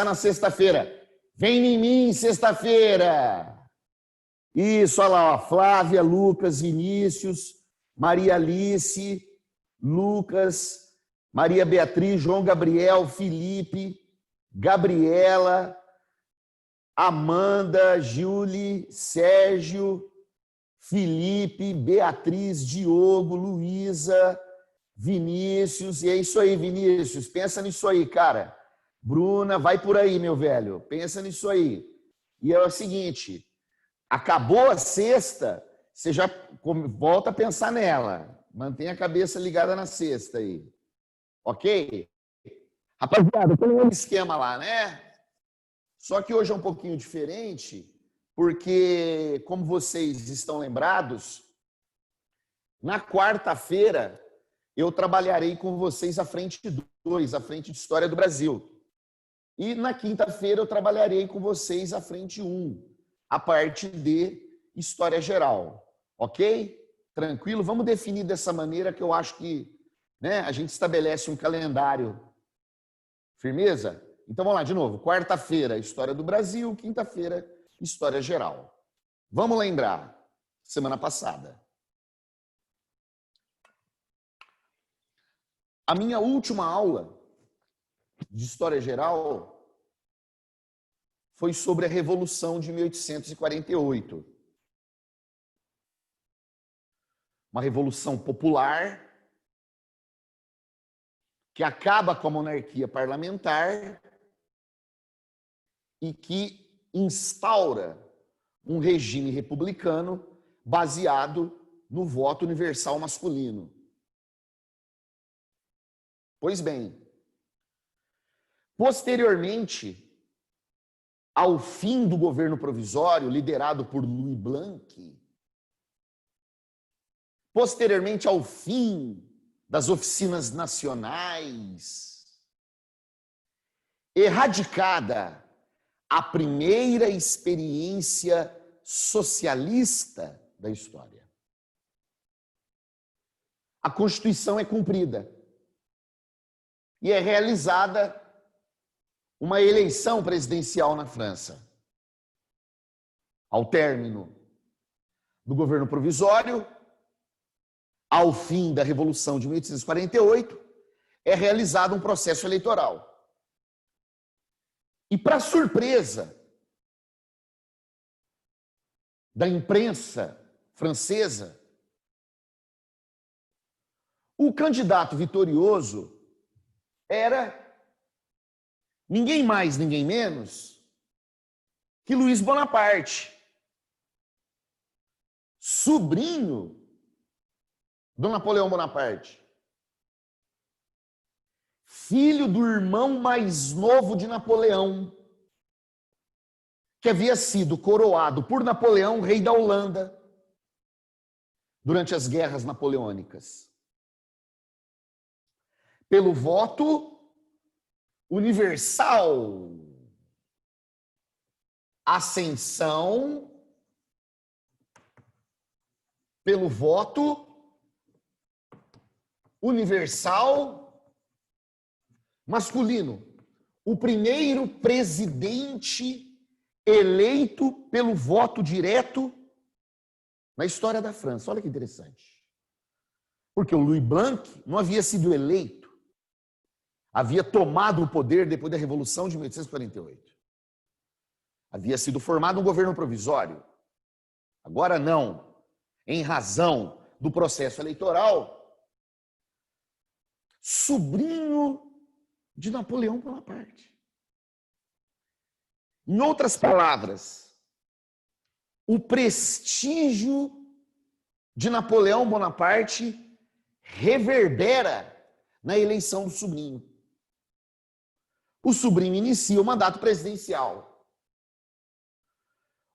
na sexta-feira. Vem em mim, sexta-feira. Isso, olha lá, ó, Flávia, Lucas, Vinícius, Maria Alice, Lucas, Maria Beatriz, João Gabriel, Felipe, Gabriela, Amanda, Júlia, Sérgio, Felipe, Beatriz, Diogo, Luísa, Vinícius. E é isso aí, Vinícius. Pensa nisso aí, cara. Bruna, vai por aí, meu velho. Pensa nisso aí. E é o seguinte, acabou a sexta, você já volta a pensar nela. Mantenha a cabeça ligada na sexta aí. Ok? Rapaziada, tem um esquema lá, né? Só que hoje é um pouquinho diferente, porque, como vocês estão lembrados, na quarta-feira eu trabalharei com vocês a frente 2, a frente de História do Brasil. E na quinta-feira eu trabalharei com vocês a frente 1, a parte de História Geral. Ok? Tranquilo? Vamos definir dessa maneira que eu acho que, né, a gente estabelece um calendário. Firmeza? Então vamos lá de novo. Quarta-feira, História do Brasil. Quinta-feira, História Geral. Vamos lembrar, semana passada. A minha última aula de História Geral foi sobre a Revolução de 1848. Uma revolução popular que acaba com a monarquia parlamentar e que instaura um regime republicano baseado no voto universal masculino. Pois bem, posteriormente ao fim do governo provisório, liderado por Louis Blanc, posteriormente ao fim das oficinas nacionais, erradicada a primeira experiência socialista da história. A Constituição é cumprida e é realizada uma eleição presidencial na França. Ao término do governo provisório, ao fim da Revolução de 1848, é realizado um processo eleitoral. E, para surpresa da imprensa francesa, o candidato vitorioso era ninguém mais, ninguém menos que Luiz Bonaparte, sobrinho do Napoleão Bonaparte, filho do irmão mais novo de Napoleão, que havia sido coroado por Napoleão, rei da Holanda, durante as guerras napoleônicas. Pelo voto universal, ascensão, pelo voto universal masculino, o primeiro presidente eleito pelo voto direto na história da França. Olha que interessante. Porque o Louis Blanc não havia sido eleito, havia tomado o poder depois da Revolução de 1848. Havia sido formado um governo provisório. Agora não, em razão do processo eleitoral, sobrinho de Napoleão Bonaparte. Em outras palavras, o prestígio de Napoleão Bonaparte reverbera na eleição do sobrinho. O sobrinho inicia o mandato presidencial.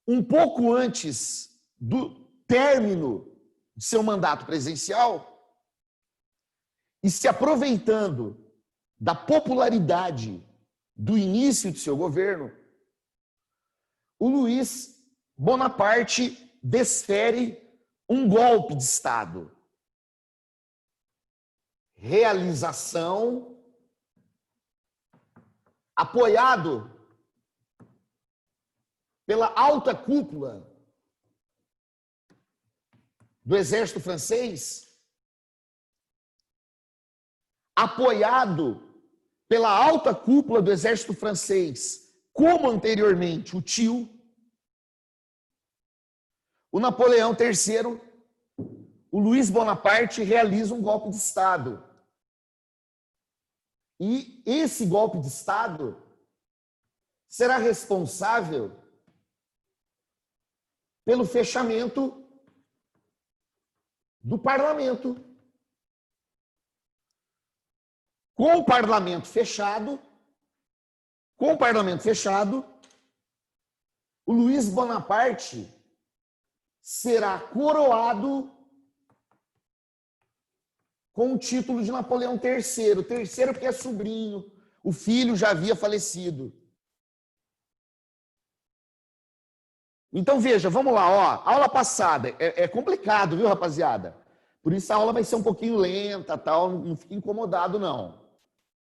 Um pouco antes do término de seu mandato presidencial, e se aproveitando da popularidade do início de seu governo, o Luiz Bonaparte desfere um golpe de Estado. Realização apoiado pela alta cúpula do exército francês, apoiado pela alta cúpula do exército francês, como anteriormente o tio, o Napoleão III, o Luiz Bonaparte, realiza um golpe de Estado. E esse golpe de Estado será responsável pelo fechamento do parlamento. Com o parlamento fechado, o Luiz Bonaparte será coroado com o título de Napoleão III. Terceiro porque é sobrinho, o filho já havia falecido. Então veja, vamos lá, ó, aula passada, é complicado, viu, rapaziada? Por isso a aula vai ser um pouquinho lenta, tal, não fique incomodado não.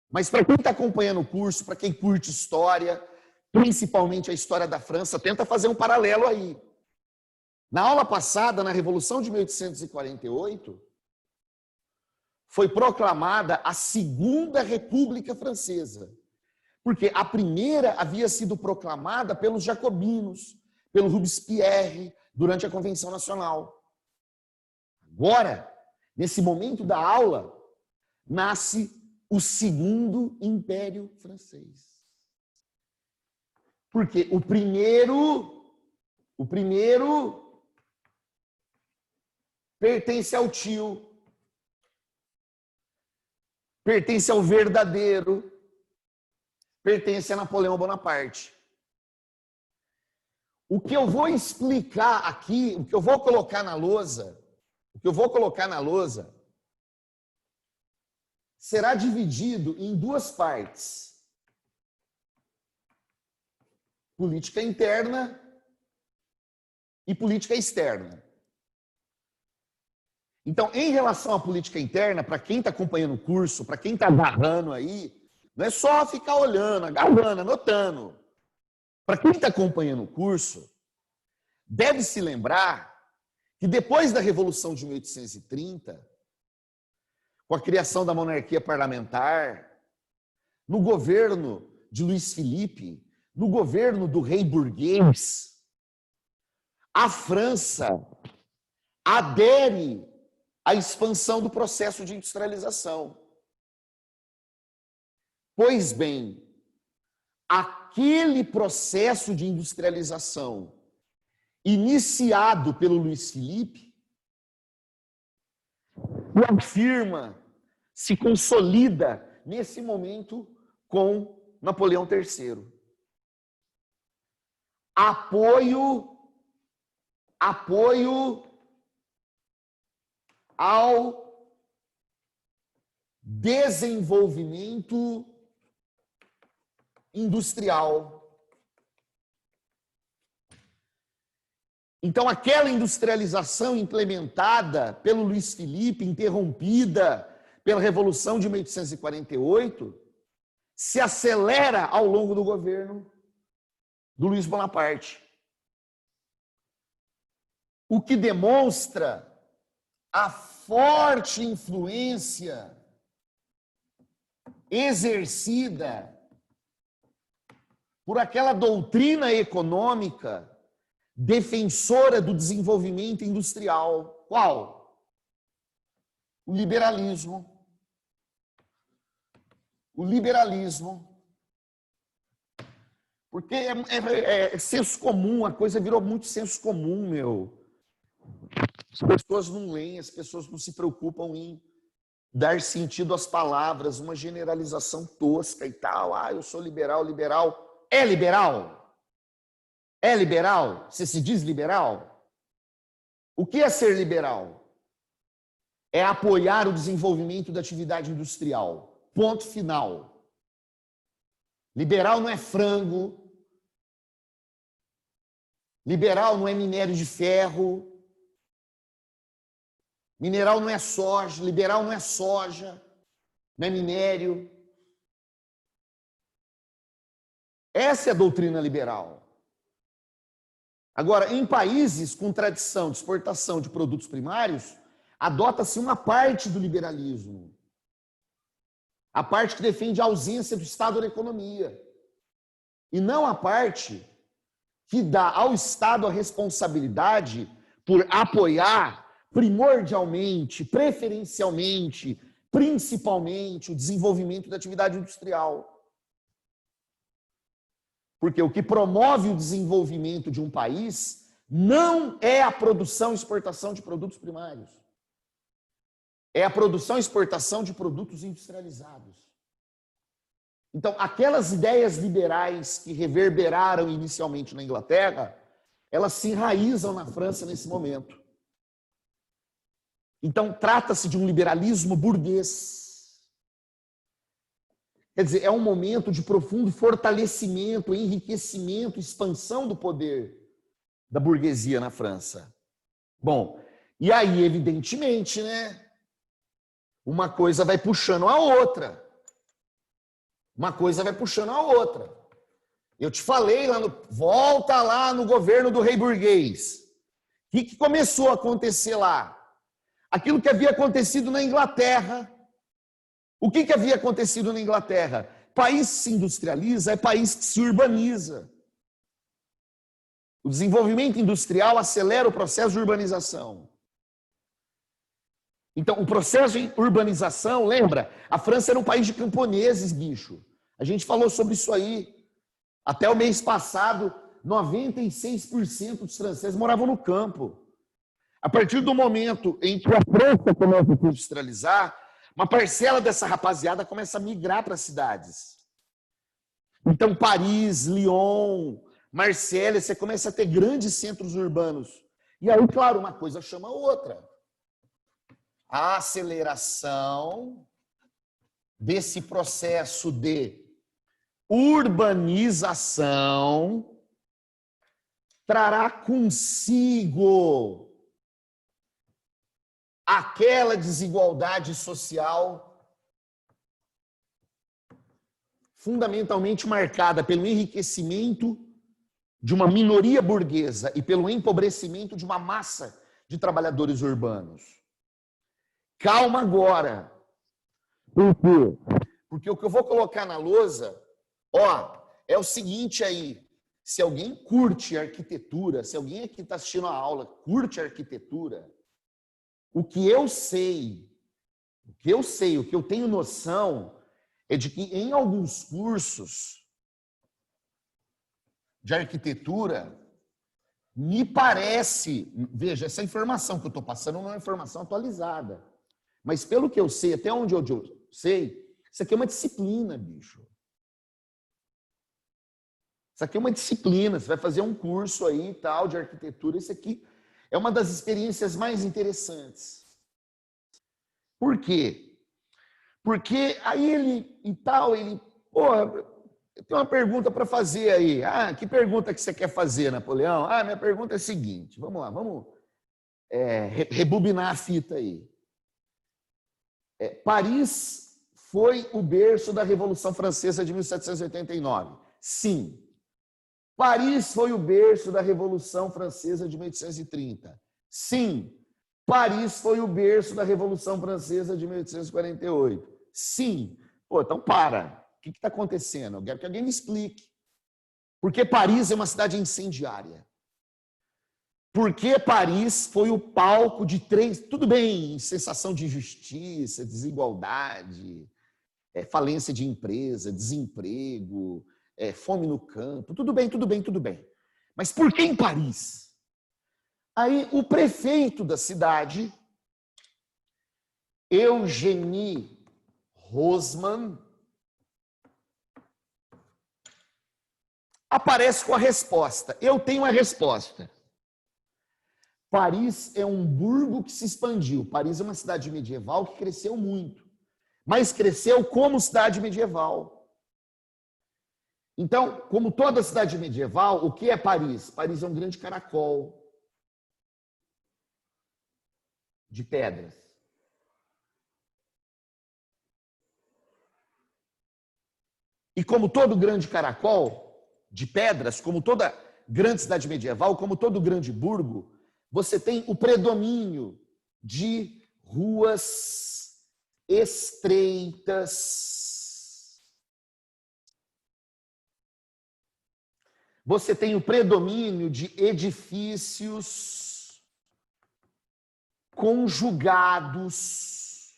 Mas para quem está acompanhando o curso, para quem curte história, principalmente a história da França, tenta fazer um paralelo aí. Na aula passada, na Revolução de 1848, foi proclamada a Segunda República Francesa. Porque a primeira havia sido proclamada pelos jacobinos, pelo Robespierre, durante a Convenção Nacional. Agora, nesse momento da aula, nasce o Segundo Império Francês. Porque o primeiro pertence ao tio, pertence ao verdadeiro, pertence a Napoleão Bonaparte. O que eu vou explicar aqui, o que eu vou colocar na lousa, será dividido em duas partes. Política interna e política externa. Então, em relação à política interna, para quem está acompanhando o curso, para quem está agarrando aí, não é só ficar olhando, agarrando, anotando. Para quem está acompanhando o curso, deve se lembrar que depois da Revolução de 1830, com a criação da monarquia parlamentar, no governo de Luiz Filipe, no governo do rei burguês, a França adere à expansão do processo de industrialização. Pois bem, aquele processo de industrialização iniciado pelo Luiz Filipe se afirma, se consolida nesse momento com Napoleão III. Apoio ao desenvolvimento industrial. Então, aquela industrialização implementada pelo Luiz Filipe, interrompida pela Revolução de 1848, se acelera ao longo do governo do Luiz Bonaparte. O que demonstra a forte influência exercida por aquela doutrina econômica defensora do desenvolvimento industrial. Qual? O liberalismo. O liberalismo. Porque é senso comum, a coisa virou muito senso comum, meu. As pessoas não leem, as pessoas não se preocupam em dar sentido às palavras, uma generalização tosca e tal. Ah, eu sou liberal, liberal. É liberal? É liberal? Você se diz liberal? O que é ser liberal? É apoiar o desenvolvimento da atividade industrial. Ponto final. Liberal não é frango. Liberal não é minério de ferro. Mineral não é soja. Liberal não é soja. Não é minério. Essa é a doutrina liberal. Agora, em países com tradição de exportação de produtos primários, adota-se uma parte do liberalismo. A parte que defende a ausência do Estado na economia. E não a parte que dá ao Estado a responsabilidade por apoiar primordialmente, preferencialmente, principalmente o desenvolvimento da atividade industrial. Porque o que promove o desenvolvimento de um país não é a produção e exportação de produtos primários. É a produção e exportação de produtos industrializados. Então, aquelas ideias liberais que reverberaram inicialmente na Inglaterra, elas se enraizam na França nesse momento. Então, trata-se de um liberalismo burguês. Quer dizer, é um momento de profundo fortalecimento, enriquecimento, expansão do poder da burguesia na França. Bom, e aí, evidentemente, né? Uma coisa vai puxando a outra. Uma coisa vai puxando a outra. Eu te falei lá volta lá no governo do rei burguês. O que começou a acontecer lá? Aquilo que havia acontecido na Inglaterra. O que havia acontecido na Inglaterra? País que se industrializa é país que se urbaniza. O desenvolvimento industrial acelera o processo de urbanização. Então, o processo de urbanização, lembra? A França era um país de camponeses, bicho. A gente falou sobre isso aí. Até o mês passado, 96% dos franceses moravam no campo. A partir do momento em que a França começa a se industrializar, uma parcela dessa rapaziada começa a migrar para as cidades. Então, Paris, Lyon, Marselha, você começa a ter grandes centros urbanos. E aí, claro, uma coisa chama a outra. A aceleração desse processo de urbanização trará consigo aquela desigualdade social fundamentalmente marcada pelo enriquecimento de uma minoria burguesa e pelo empobrecimento de uma massa de trabalhadores urbanos. Calma agora. Por quê? Porque o que eu vou colocar na lousa, é o seguinte aí. Se alguém curte arquitetura, se alguém aqui está assistindo a aula, curte arquitetura, o que eu tenho noção é de que em alguns cursos de arquitetura, me parece, veja, essa informação que eu estou passando não é uma informação atualizada, mas pelo que eu sei, até onde eu sei, isso aqui é uma disciplina, bicho. Isso aqui é uma disciplina, você vai fazer um curso aí e tal de arquitetura, isso aqui é uma das experiências mais interessantes. Por quê? Porque aí ele, eu tenho uma pergunta para fazer aí. Que pergunta que você quer fazer, Napoleão? Minha pergunta é a seguinte, vamos lá, vamos rebobinar a fita aí. Paris foi o berço da Revolução Francesa de 1789. Sim. Paris foi o berço da Revolução Francesa de 1830. Sim. Paris foi o berço da Revolução Francesa de 1848. Sim. Então para. O que está acontecendo? Eu quero que alguém me explique. Por que Paris é uma cidade incendiária? Por que Paris foi o palco de tudo bem, sensação de injustiça, desigualdade, falência de empresa, desemprego, fome no campo, tudo bem. Mas por que em Paris? Aí o prefeito da cidade, Eugénie Haussmann, aparece com a resposta. Eu tenho a resposta. Paris é um burgo que se expandiu. Paris é uma cidade medieval que cresceu muito, mas cresceu como cidade medieval. Então, como toda cidade medieval, o que é Paris? Paris é um grande caracol de pedras. E como todo grande caracol, de pedras, como toda grande cidade medieval, como todo grande burgo, você tem o predomínio de ruas estreitas. Você tem o predomínio de edifícios conjugados,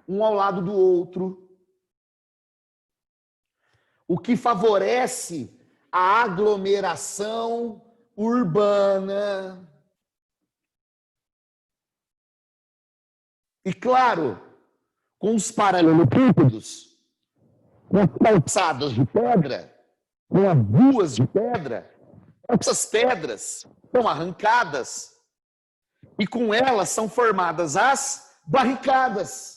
um ao lado do outro, o que favorece a aglomeração urbana. E claro, com os paralelepípedos, com as calçadas de pedra, com as ruas de pedra, essas pedras são arrancadas e com elas são formadas as barricadas.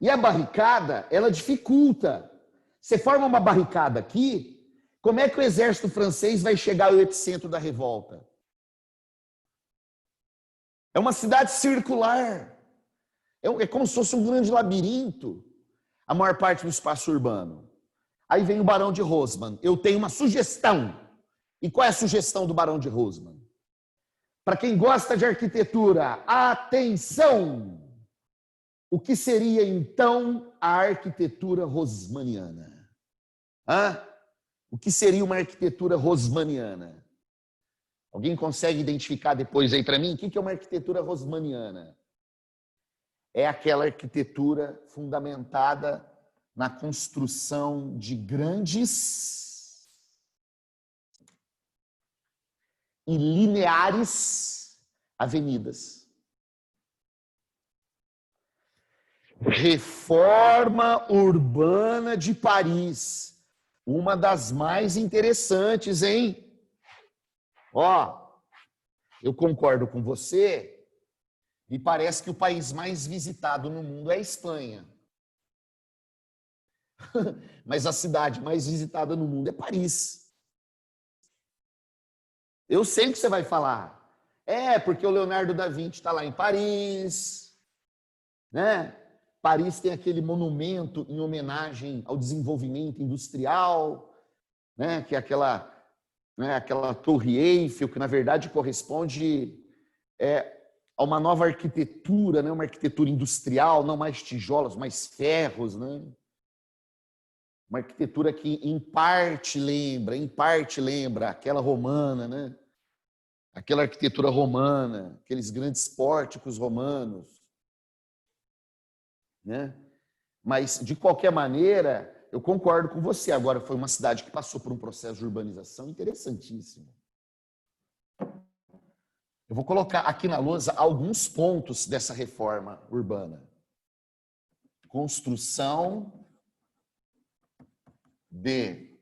E a barricada, ela dificulta. Você forma uma barricada aqui, como é que o exército francês vai chegar ao epicentro da revolta? É uma cidade circular. É como se fosse um grande labirinto, a maior parte do espaço urbano. Aí vem o Barão de Haussmann. Eu tenho uma sugestão. E qual é a sugestão do Barão de Haussmann? Para quem gosta de arquitetura, atenção! O que seria, então, a arquitetura haussmanniana? O que seria uma arquitetura haussmanniana? Alguém consegue identificar depois aí para mim? O que é uma arquitetura haussmanniana? É aquela arquitetura fundamentada na construção de grandes e lineares avenidas. Reforma urbana de Paris, uma das mais interessantes, hein? Ó, eu concordo com você, me parece que o país mais visitado no mundo é a Espanha. Mas a cidade mais visitada no mundo é Paris. Eu sei o que você vai falar. É, porque o Leonardo da Vinci está lá em Paris, né? Paris tem aquele monumento em homenagem ao desenvolvimento industrial, né? Que é aquela Torre Eiffel, que na verdade corresponde a uma nova arquitetura, né? Uma arquitetura industrial, não mais tijolos, mais ferros, né? Uma arquitetura que em parte lembra aquela romana, né? Aquela arquitetura romana, aqueles grandes pórticos romanos, né? Mas, de qualquer maneira, eu concordo com você. Agora, foi uma cidade que passou por um processo de urbanização interessantíssimo. Eu vou colocar aqui na lousa alguns pontos dessa reforma urbana. Construção de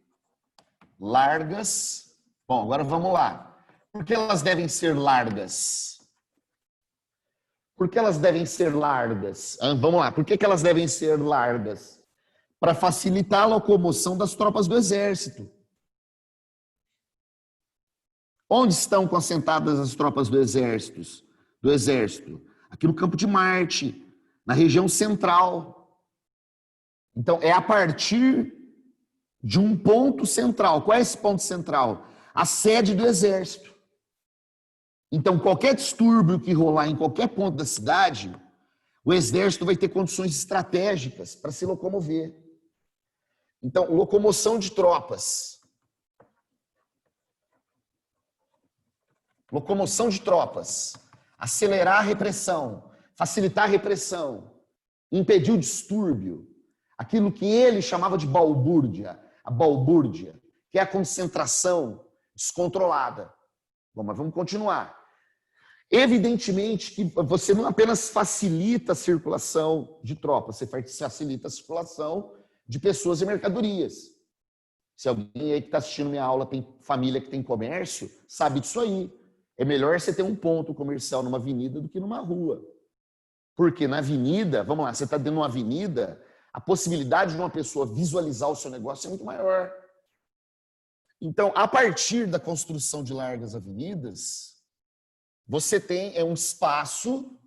largas. Bom, agora vamos lá. Por que elas devem ser largas? Por que elas devem ser largas? Vamos lá. Por que elas devem ser largas? Para facilitar a locomoção das tropas do exército. Onde estão concentradas as tropas do exército? Aqui no Campo de Marte, na região central. Então, é a partir de um ponto central. Qual é esse ponto central? A sede do exército. Então, qualquer distúrbio que rolar em qualquer ponto da cidade, o exército vai ter condições estratégicas para se locomover. Então, locomoção de tropas. Locomoção de tropas. Acelerar a repressão, facilitar a repressão, impedir o distúrbio. Aquilo que ele chamava de balbúrdia, a balbúrdia, que é a concentração descontrolada. Bom, mas vamos continuar. Evidentemente que você não apenas facilita a circulação de tropas, você facilita a circulação de pessoas e mercadorias. Se alguém aí que está assistindo minha aula tem família que tem comércio, sabe disso aí. É melhor você ter um ponto comercial numa avenida do que numa rua. Porque na avenida, vamos lá, você está dentro de uma avenida, a possibilidade de uma pessoa visualizar o seu negócio é muito maior. Então, a partir da construção de largas avenidas, você tem um espaço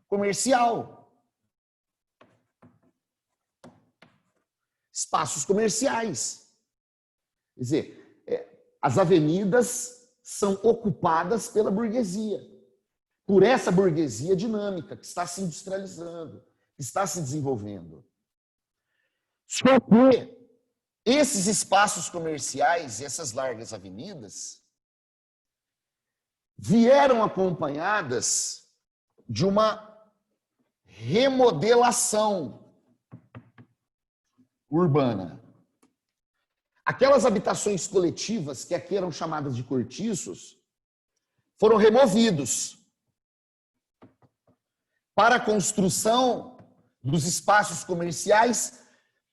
comercial. espaços comerciais. Quer dizer, as avenidas são ocupadas pela burguesia, por essa burguesia dinâmica que está se industrializando, que está se desenvolvendo. Só que esses espaços comerciais e essas largas avenidas vieram acompanhadas de uma remodelação urbana. Aquelas habitações coletivas, que aqui eram chamadas de cortiços, foram removidos para a construção dos espaços comerciais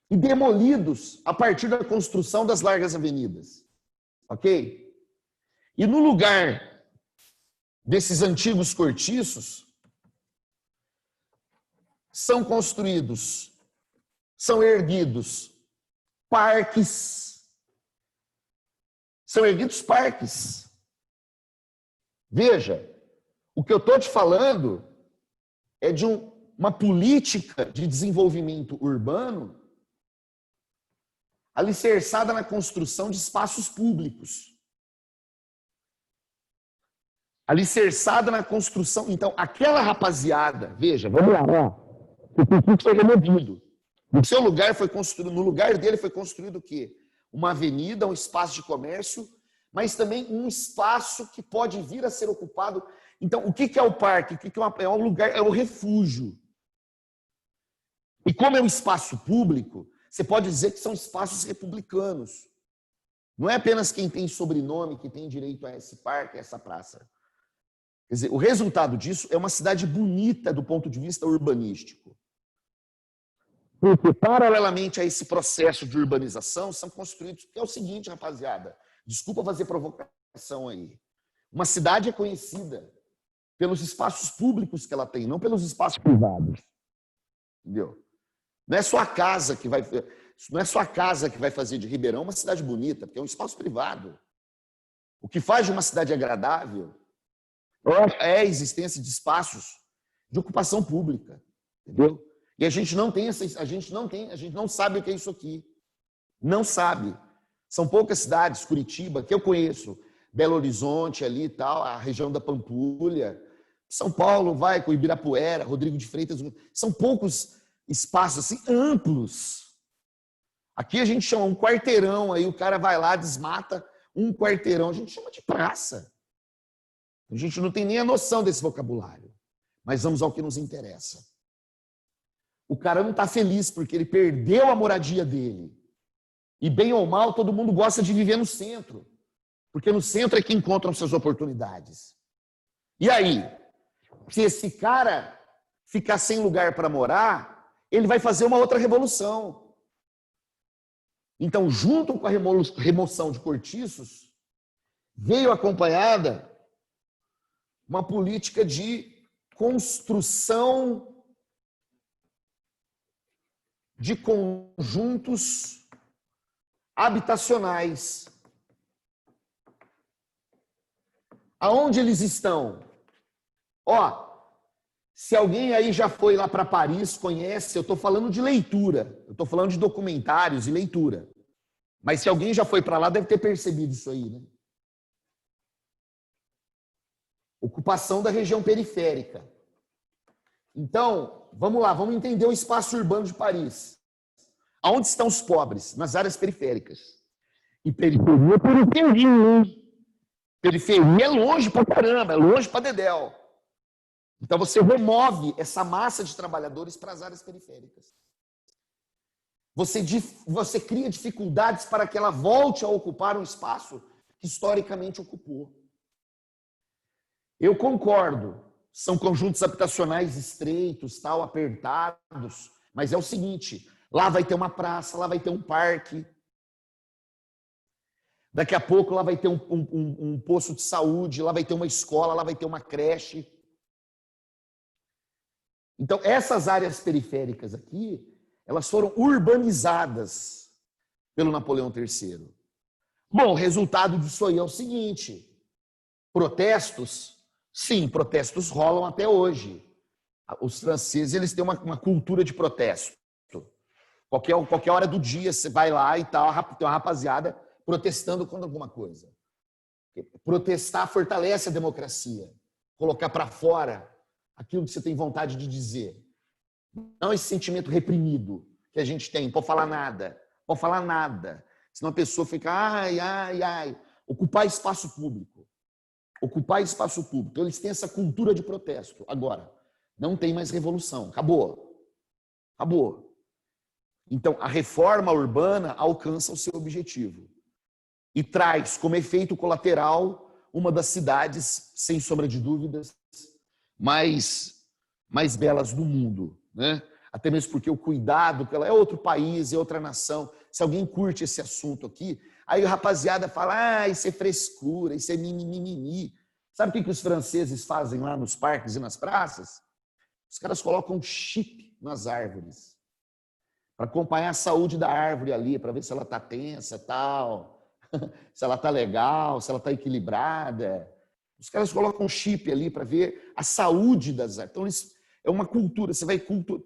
e demolidos a partir da construção das largas avenidas. Ok? E no lugar desses antigos cortiços, são construídos, são erguidos parques. São erguidos parques. Veja, o que eu estou te falando é de uma política de desenvolvimento urbano alicerçada na construção de espaços públicos. Alicerçada na construção. Então, aquela rapaziada, veja, vamos lá, ó. O cortiço foi removido. No lugar dele foi construído o quê? Uma avenida, um espaço de comércio, mas também um espaço que pode vir a ser ocupado. Então, o que é o parque? O que é um lugar? É o refúgio. E como é um espaço público, você pode dizer que são espaços republicanos. Não é apenas quem tem sobrenome que tem direito a esse parque, a essa praça. Quer dizer, o resultado disso é uma cidade bonita do ponto de vista urbanístico. Porque, paralelamente a esse processo de urbanização, são construídos... É o seguinte, rapaziada, desculpa fazer provocação aí. Uma cidade é conhecida pelos espaços públicos que ela tem, não pelos espaços privados. Entendeu? Não é só a casa que vai... Não é só a casa que vai fazer de Ribeirão uma cidade bonita, porque é um espaço privado. O que faz de uma cidade agradável é a existência de espaços de ocupação pública. Entendeu? E a gente não sabe o que é isso aqui. Não sabe. São poucas cidades, Curitiba, que eu conheço, Belo Horizonte ali e tal, a região da Pampulha, São Paulo, vai com Ibirapuera, Rodrigo de Freitas, são poucos espaços assim amplos. Aqui a gente chama um quarteirão, aí o cara vai lá, desmata um quarteirão, a gente chama de praça. A gente não tem nem a noção desse vocabulário. Mas vamos ao que nos interessa. O cara não está feliz porque ele perdeu a moradia dele. E bem ou mal, todo mundo gosta de viver no centro. Porque no centro é que encontram suas oportunidades. E aí? Se esse cara ficar sem lugar para morar, ele vai fazer uma outra revolução. Então, junto com a remoção de cortiços, veio acompanhada uma política de construção de conjuntos habitacionais. Aonde eles estão? Ó, se alguém aí já foi lá para Paris, conhece, eu estou falando de leitura, eu estou falando de documentários e leitura. Mas se alguém já foi para lá, deve ter percebido isso aí, né? Ocupação da região periférica. Então, vamos lá, vamos entender o espaço urbano de Paris. Aonde estão os pobres? Nas áreas periféricas. E periferia é periferia. Periferia é longe pra caramba, é longe pra dedéu. Então você remove essa massa de trabalhadores para as áreas periféricas. Você cria dificuldades para que ela volte a ocupar um espaço que historicamente ocupou. Eu concordo, são conjuntos habitacionais estreitos, tal, apertados, mas é o seguinte, lá vai ter uma praça, lá vai ter um parque, daqui a pouco lá vai ter um posto de saúde, lá vai ter uma escola, lá vai ter uma creche. Então, essas áreas periféricas aqui, elas foram urbanizadas pelo Napoleão III. Bom, o resultado disso aí é o seguinte, protestos. Sim, protestos rolam até hoje. Os franceses eles têm uma cultura de protesto. Qualquer hora do dia você vai lá e tal, tem uma rapaziada protestando contra alguma coisa. Protestar fortalece a democracia. Colocar para fora aquilo que você tem vontade de dizer. Não esse sentimento reprimido que a gente tem. Não pode falar nada. Não pode falar nada. Senão a pessoa fica, ai, ai, ai. Ocupar espaço público. Ocupar espaço público. Então eles têm essa cultura de protesto. Agora, não tem mais revolução. Acabou. Acabou. Então, a reforma urbana alcança o seu objetivo. E traz como efeito colateral uma das cidades, sem sombra de dúvidas, mais belas do mundo, né? Até mesmo porque o cuidado, é outro país, é outra nação. Se alguém curte esse assunto aqui, aí a rapaziada fala, ah, isso é frescura, isso é mimimi. Sabe o que os franceses fazem lá nos parques e nas praças? Os caras colocam chip nas árvores para acompanhar a saúde da árvore ali, para ver se ela está tensa, tal, se ela está legal, se ela está equilibrada. Os caras colocam chip ali para ver a saúde das árvores. Então, isso é uma cultura, você vai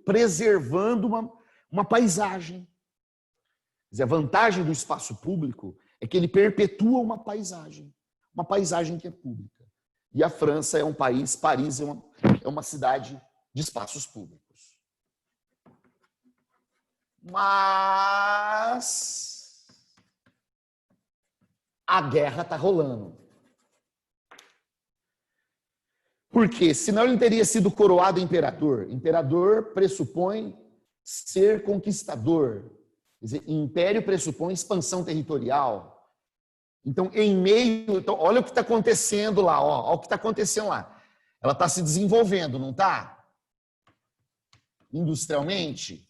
preservando uma paisagem. Quer dizer, a vantagem do espaço público é que ele perpetua uma paisagem que é pública. E a França é um país, Paris é uma cidade de espaços públicos. Mas a guerra está rolando. Por quê? Senão ele não teria sido coroado imperador. Imperador pressupõe ser conquistador. Quer dizer, império pressupõe expansão territorial. Então, olha o que está acontecendo lá. Olha o que está acontecendo lá. Ela está se desenvolvendo, não está? Industrialmente.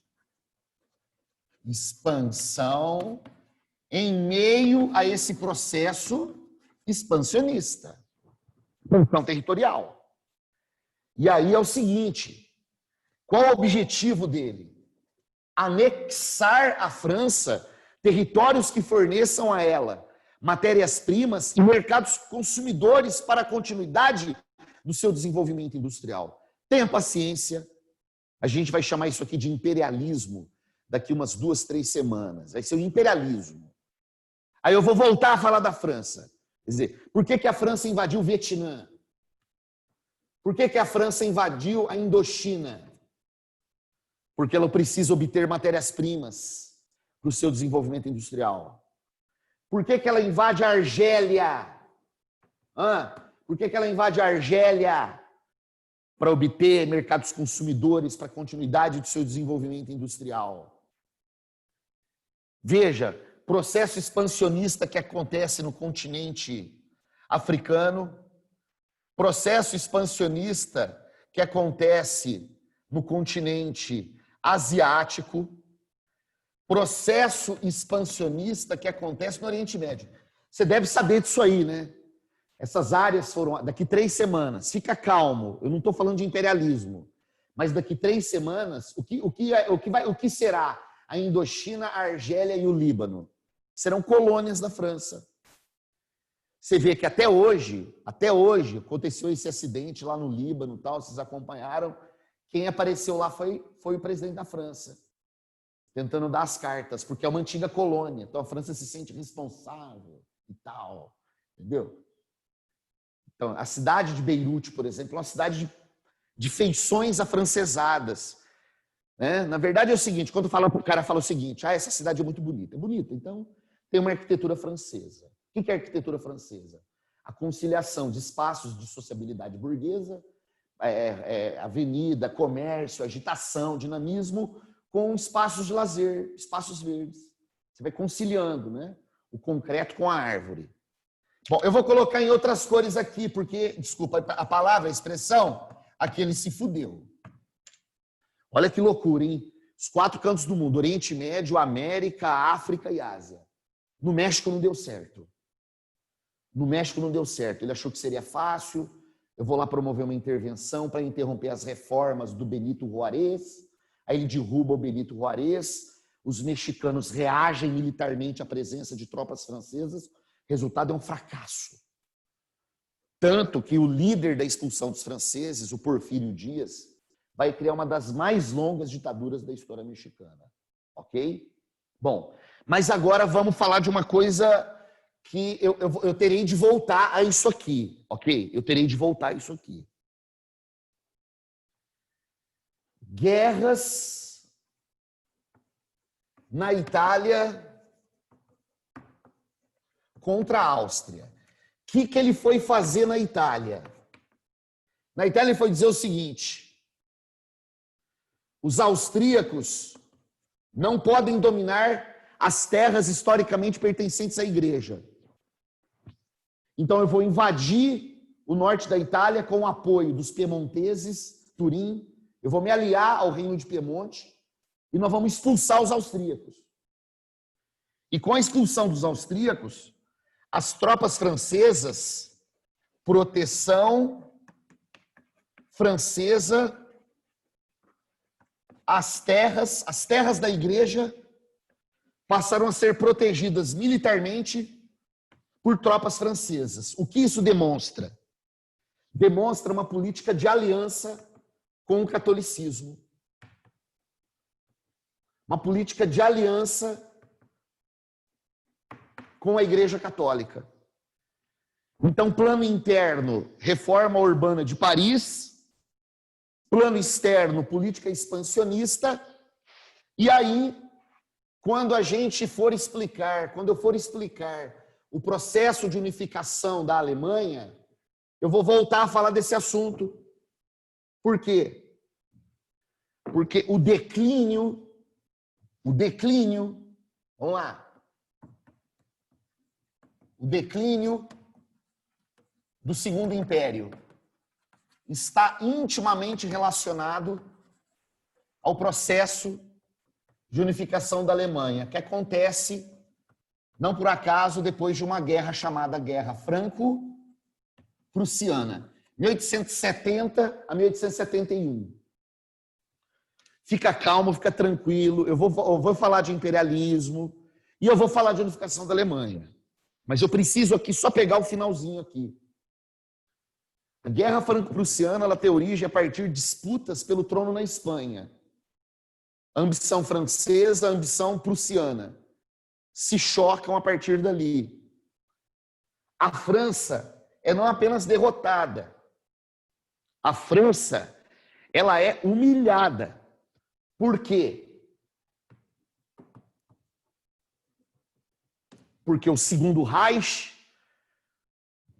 Expansão em meio a esse processo expansionista. Expansão territorial. E aí é o seguinte, qual é o objetivo dele? Anexar à França territórios que forneçam a ela matérias-primas e mercados consumidores para a continuidade do seu desenvolvimento industrial. Tenha paciência, a gente vai chamar isso aqui de imperialismo daqui umas 2, 3 semanas. Vai ser o imperialismo. Aí eu vou voltar a falar da França. Quer dizer, por que a França invadiu o Vietnã? Por que a França invadiu a Indochina? Porque ela precisa obter matérias-primas para o seu desenvolvimento industrial. Por que ela invade a Argélia? Por que ela invade a Argélia? Para obter mercados consumidores para a continuidade do seu desenvolvimento industrial. Veja, processo expansionista que acontece no continente africano, processo expansionista que acontece no continente asiático, processo expansionista que acontece no Oriente Médio. Você deve saber disso aí, né? Essas áreas foram daqui 3 semanas. Fica calmo, eu não estou falando de imperialismo, mas daqui 3 semanas, o que será a Indochina, a Argélia e o Líbano? Serão colônias da França. Você vê que até hoje aconteceu esse acidente lá no Líbano, tal, vocês acompanharam. Quem apareceu lá foi o presidente da França, tentando dar as cartas, porque é uma antiga colônia, então a França se sente responsável e tal, entendeu? Então, a cidade de Beirute, por exemplo, é uma cidade de feições afrancesadas. Né? Na verdade é o seguinte, quando o cara fala o seguinte, essa cidade é muito bonita. É bonita, então tem uma arquitetura francesa. O que é a arquitetura francesa? A conciliação de espaços de sociabilidade burguesa, avenida, comércio, agitação, dinamismo, com espaços de lazer, espaços verdes. Você vai conciliando, né? O concreto com a árvore. Bom, eu vou colocar em outras cores aqui, porque, desculpa a palavra, a expressão, aqui ele se fudeu. Olha que loucura, hein? Os 4 cantos do mundo, Oriente Médio, América, África e Ásia. No México não deu certo. No México não deu certo. Ele achou que seria fácil. Eu vou lá promover uma intervenção para interromper as reformas do Benito Juárez. Aí ele derruba o Benito Juárez. Os mexicanos reagem militarmente à presença de tropas francesas. O resultado é um fracasso. Tanto que o líder da expulsão dos franceses, o Porfírio Dias, vai criar uma das mais longas ditaduras da história mexicana. ok? Bom, mas agora vamos falar de uma coisa que eu terei de voltar a isso aqui, ok? Eu terei de voltar a isso aqui. Guerras na Itália contra a Áustria. O que ele foi fazer na Itália? Na Itália ele foi dizer o seguinte: os austríacos não podem dominar as terras historicamente pertencentes à igreja. Então eu vou invadir o norte da Itália com o apoio dos piemonteses, Turim, eu vou me aliar ao reino de Piemonte e nós vamos expulsar os austríacos. E com a expulsão dos austríacos, as tropas francesas, proteção francesa, as terras da igreja passaram a ser protegidas militarmente por tropas francesas. O que isso demonstra? Demonstra uma política de aliança com o catolicismo. Uma política de aliança com a Igreja Católica. Então, plano interno, reforma urbana de Paris. Plano externo, política expansionista. E aí, quando eu for explicar o processo de unificação da Alemanha, eu vou voltar a falar desse assunto. Por quê? Porque o declínio, vamos lá, o declínio do Segundo Império está intimamente relacionado ao processo de unificação da Alemanha, que acontece, não por acaso, depois de uma guerra chamada Guerra Franco-Prussiana, 1870 a 1871. Fica calmo, fica tranquilo, eu vou falar de imperialismo e eu vou falar de unificação da Alemanha. Mas eu preciso aqui só pegar o finalzinho aqui. A Guerra Franco-Prussiana ela tem origem a partir de disputas pelo trono na Espanha. A ambição francesa, a ambição prussiana se chocam a partir dali. A França é não apenas derrotada, a França ela é humilhada. Por quê? Porque o segundo Reich,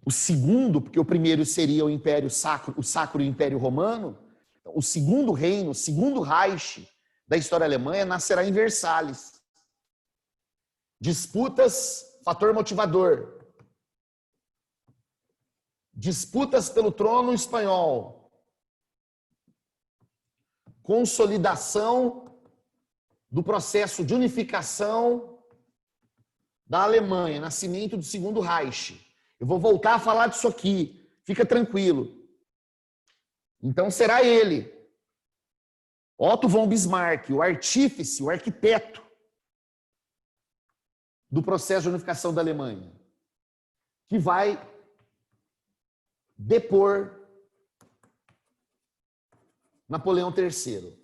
porque o primeiro seria o Império Sacro, o Sacro Império Romano, o segundo reino, o segundo Reich da história alemã nascerá em Versalhes. Disputas, fator motivador. Disputas pelo trono espanhol. Consolidação do processo de unificação da Alemanha, nascimento do segundo Reich. Eu vou voltar a falar disso aqui, fica tranquilo. Então será ele, Otto von Bismarck, o artífice, o arquiteto do processo de unificação da Alemanha, que vai depor Napoleão III.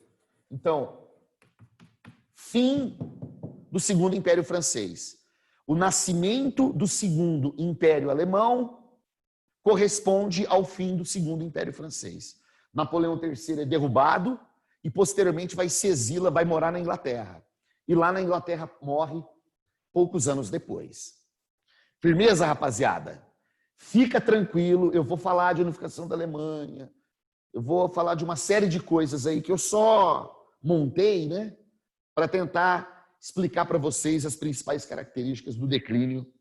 Então, fim do Segundo Império Francês. O nascimento do Segundo Império Alemão corresponde ao fim do Segundo Império Francês. Napoleão III é derrubado e posteriormente vai se exila, vai morar na Inglaterra. E lá na Inglaterra morre poucos anos depois. Firmeza, rapaziada? Fica tranquilo, eu vou falar de unificação da Alemanha, eu vou falar de uma série de coisas aí que eu só montei, né, para tentar explicar para vocês as principais características do declínio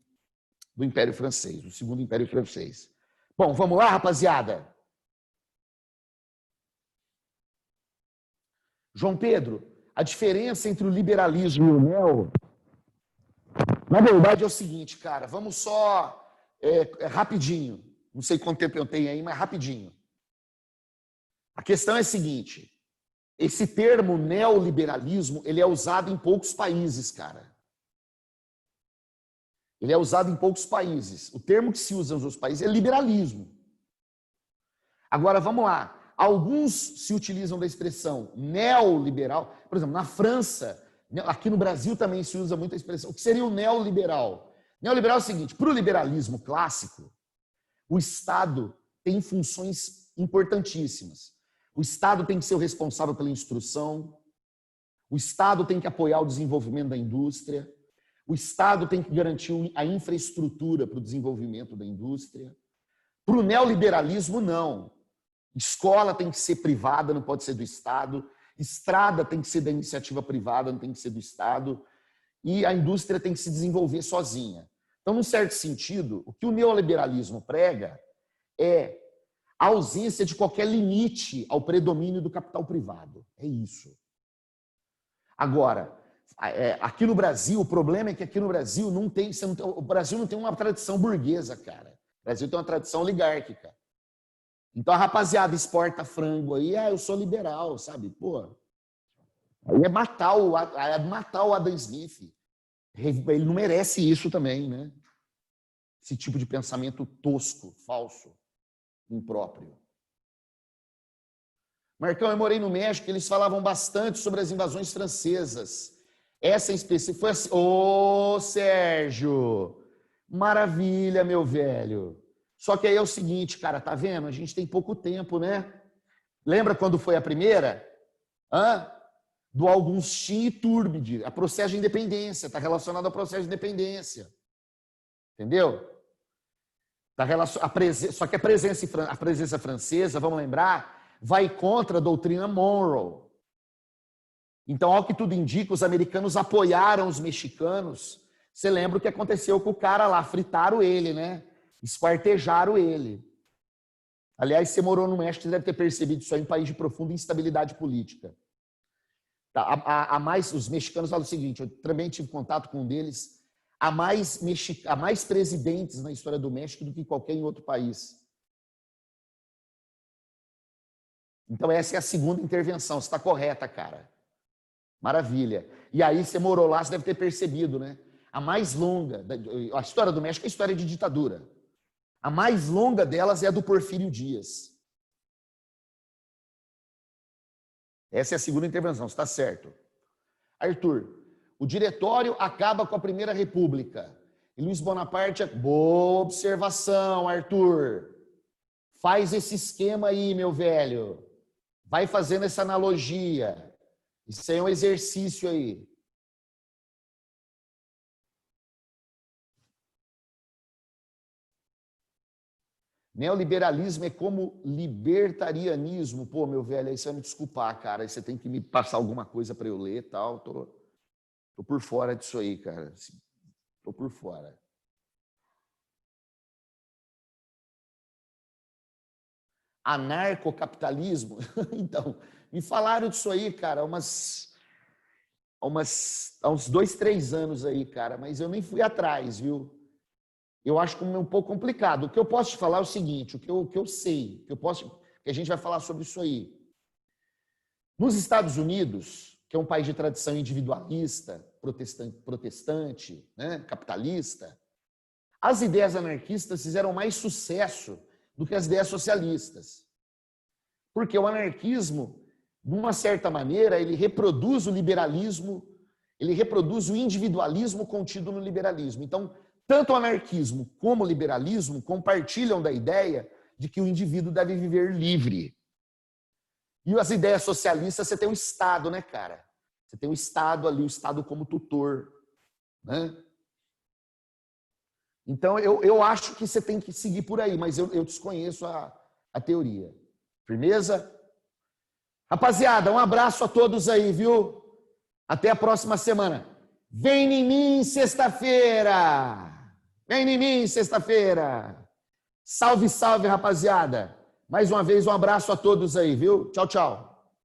do Império Francês, do Segundo Império Francês. Bom, vamos lá, rapaziada? João Pedro, a diferença entre o liberalismo e o neo, na verdade é o seguinte, cara, vamos só rapidinho, não sei quanto tempo eu tenho aí, mas rapidinho. A questão é a seguinte, esse termo neoliberalismo, ele é usado em poucos países, cara. Ele é usado em poucos países. O termo que se usa nos outros países é liberalismo. Agora, vamos lá. Alguns se utilizam da expressão neoliberal. Por exemplo, na França, Aqui no Brasil também se usa muito a expressão. O que seria o neoliberal? Neoliberal é o seguinte, para o liberalismo clássico, o Estado tem funções importantíssimas. O Estado tem que ser o responsável pela instrução, o Estado tem que apoiar o desenvolvimento da indústria, o Estado tem que garantir a infraestrutura para o desenvolvimento da indústria. Para o neoliberalismo, não. Escola tem que ser privada, não pode ser do Estado. Estrada tem que ser da iniciativa privada, não tem que ser do Estado. E a indústria tem que se desenvolver sozinha. Então, num certo sentido, o que o neoliberalismo prega é a ausência de qualquer limite ao predomínio do capital privado. É isso. Agora, aqui no Brasil, o problema é que aqui no Brasil o Brasil não tem uma tradição burguesa, cara. O Brasil tem uma tradição oligárquica. Então a rapaziada exporta frango aí, eu sou liberal, sabe? Pô, aí é matar o Adam Smith. Ele não merece isso também, né? Esse tipo de pensamento tosco, falso, impróprio. Marcão, eu morei no México, eles falavam bastante sobre as invasões francesas. Essa em específico foi assim. Ô, Sérgio! Maravilha, meu velho! Só que aí é o seguinte, cara, tá vendo? A gente tem pouco tempo, né? Lembra quando foi a primeira? Do Augustin Iturbide, a processo de independência, está relacionado ao processo de independência. Entendeu? Só que a presença francesa, vamos lembrar, vai contra a doutrina Monroe. Então, ao que tudo indica, os americanos apoiaram os mexicanos. Você lembra o que aconteceu com o cara lá? Fritaram ele, né? Esquartejaram ele. Aliás, você morou no México, você deve ter percebido isso aí, um país de profunda instabilidade política. Tá, os mexicanos falam o seguinte, eu também tive contato com um deles, há mais presidentes na história do México do que qualquer em outro país. Então essa é a segunda intervenção, você está correta, cara. Maravilha. E aí você morou lá, você deve ter percebido, né? A mais longa, a história do México é a história de ditadura. A mais longa delas é a do Porfírio Dias. Essa é a segunda intervenção, está certo. Arthur, o diretório acaba com a Primeira República. E Luiz Bonaparte... Boa observação, Arthur. Faz esse esquema aí, meu velho. Vai fazendo essa analogia. Isso aí é um exercício aí. Neoliberalismo é como libertarianismo. Pô, meu velho, aí você vai me desculpar, cara. Aí você tem que me passar alguma coisa para eu ler e tal. Tô por fora disso aí, cara. Tô por fora. Anarcocapitalismo? Então, me falaram disso aí, cara, há uns 2, 3 anos aí, cara. Mas eu nem fui atrás, viu? Eu acho um pouco complicado. O que eu posso te falar é o seguinte, o que eu sei, que a gente vai falar sobre isso aí. Nos Estados Unidos, que é um país de tradição individualista, protestante, né, capitalista, as ideias anarquistas fizeram mais sucesso do que as ideias socialistas. Porque o anarquismo, de uma certa maneira, ele reproduz o liberalismo, ele reproduz o individualismo contido no liberalismo. Então, tanto o anarquismo como o liberalismo compartilham da ideia de que o indivíduo deve viver livre. E as ideias socialistas, você tem o Estado, né, cara? Você tem o Estado ali, o Estado como tutor, né? Então, eu acho que você tem que seguir por aí, mas eu desconheço a teoria. Firmeza? Rapaziada, um abraço a todos aí, viu? Até a próxima semana. Vem em mim sexta-feira! Vem em mim sexta-feira! Salve, salve, rapaziada! Mais uma vez, um abraço a todos aí, viu? Tchau, tchau!